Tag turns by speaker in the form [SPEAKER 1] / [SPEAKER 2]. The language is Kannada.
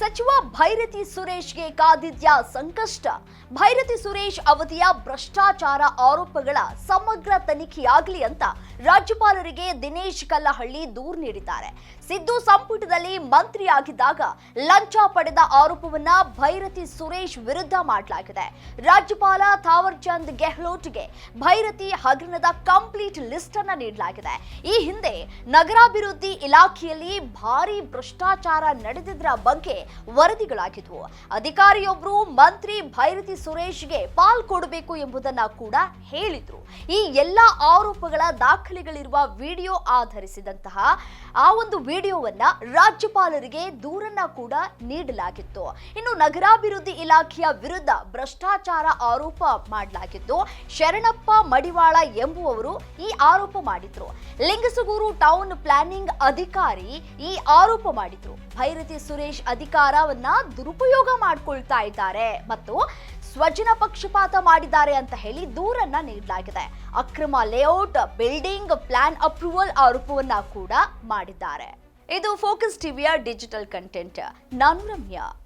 [SPEAKER 1] ಸಚಿವ ಭೈರತಿ ಸುರೇಶ್ಗೆ ಕಾದಿದ್ಯ ಸಂಕಷ್ಟ. ಭೈರತಿ ಸುರೇಶ್ ಅವಧಿಯ ಭ್ರಷ್ಟಾಚಾರ ಆರೋಪಗಳ ಸಮಗ್ರ ತನಿಖೆಯಾಗಲಿ ಅಂತ ರಾಜ್ಯಪಾಲರಿಗೆ ದಿನೇಶ್ ಕಲ್ಲಹಳ್ಳಿ ದೂರು ನೀಡಿದ್ದಾರೆ. ಸಿದ್ದು ಸಂಪುಟದಲ್ಲಿ ಮಂತ್ರಿಯಾಗಿದ್ದಾಗ ಲಂಚ ಪಡೆದ ಆರೋಪವನ್ನ ಭೈರತಿ ಸುರೇಶ್ ವಿರುದ್ಧ ಮಾಡಲಾಗಿದೆ. ರಾಜ್ಯಪಾಲ ಥಾವರ್ ಚಂದ್ ಗೆಹ್ಲೋಟ್ಗೆ ಭೈರತಿ ಹಗರಣದ ಕಂಪ್ಲೀಟ್ ಲಿಸ್ಟ್ ಅನ್ನ ನೀಡಲಾಗಿದೆ. ಈ ಹಿಂದೆ ನಗರಾಭಿವೃದ್ಧಿ ಇಲಾಖೆಯಲ್ಲಿ ಭಾರಿ ಭ್ರಷ್ಟಾಚಾರ ನಡೆದಿದ್ದರ ಬಗ್ಗೆ ವರದಿಗಳಾಗಿದ್ವು. ಅಧಿಕಾರಿಯೊಬ್ಬರು ಮಂತ್ರಿ ಭೈರತಿ ಸುರೇಶ್ಗೆ ಪಾಲ್ ಕೊಡಬೇಕು ಎಂಬುದನ್ನ ಕೂಡ ಹೇಳಿದ್ರು. ಈ ಎಲ್ಲಾ ಆರೋಪಗಳ ದಾಖಲೆಗಳಿರುವ ವಿಡಿಯೋ ಆಧರಿಸಿದಂತಹ ಆ ಒಂದು ವಿಡಿಯೋವನ್ನ ರಾಜ್ಯಪಾಲರಿಗೆ ದೂರನ್ನ ಕೂಡ ನೀಡಲಾಗಿತ್ತು. ಇನ್ನು ನಗರಾಭಿವೃದ್ಧಿ ಇಲಾಖೆಯ ವಿರುದ್ಧ ಭ್ರಷ್ಟಾಚಾರ ಆರೋಪ ಮಾಡಲಾಗಿದ್ದು, ಶರಣಪ್ಪ ಮಡಿವಾಳ ಎಂಬುವವರು ಈ ಆರೋಪ ಮಾಡಿದ್ರು. ಲಿಂಗಸಗೂರು ಟೌನ್ ಪ್ಲಾನಿಂಗ್ ಅಧಿಕಾರಿ ಈ ಆರೋಪ ಮಾಡಿದ್ರು. ಭೈರತಿ ಸುರೇಶ್ ಅಧಿಕಾರವನ್ನ ದುರುಪಯೋಗ ಮಾಡಿಕೊಳ್ತಾ ಇದ್ದಾರೆ ಮತ್ತು ಸ್ವಜನ ಪಕ್ಷಪಾತ ಮಾಡಿದ್ದಾರೆ ಅಂತ ಹೇಳಿ ದೂರನ್ನ ನೀಡಲಾಗಿದೆ. ಅಕ್ರಮ ಲೇಔಟ್, ಬಿಲ್ಡಿಂಗ್ ಪ್ಲಾನ್ ಅಪ್ರೂವಲ್ ಆರೋಪವನ್ನ ಕೂಡ ಮಾಡಿದ್ದಾರೆ. ಇದು ಫೋಕಸ್ ಟಿವಿಯ ಡಿಜಿಟಲ್ ಕಂಟೆಂಟ್. ನಾನು ರಮ್ಯಾ.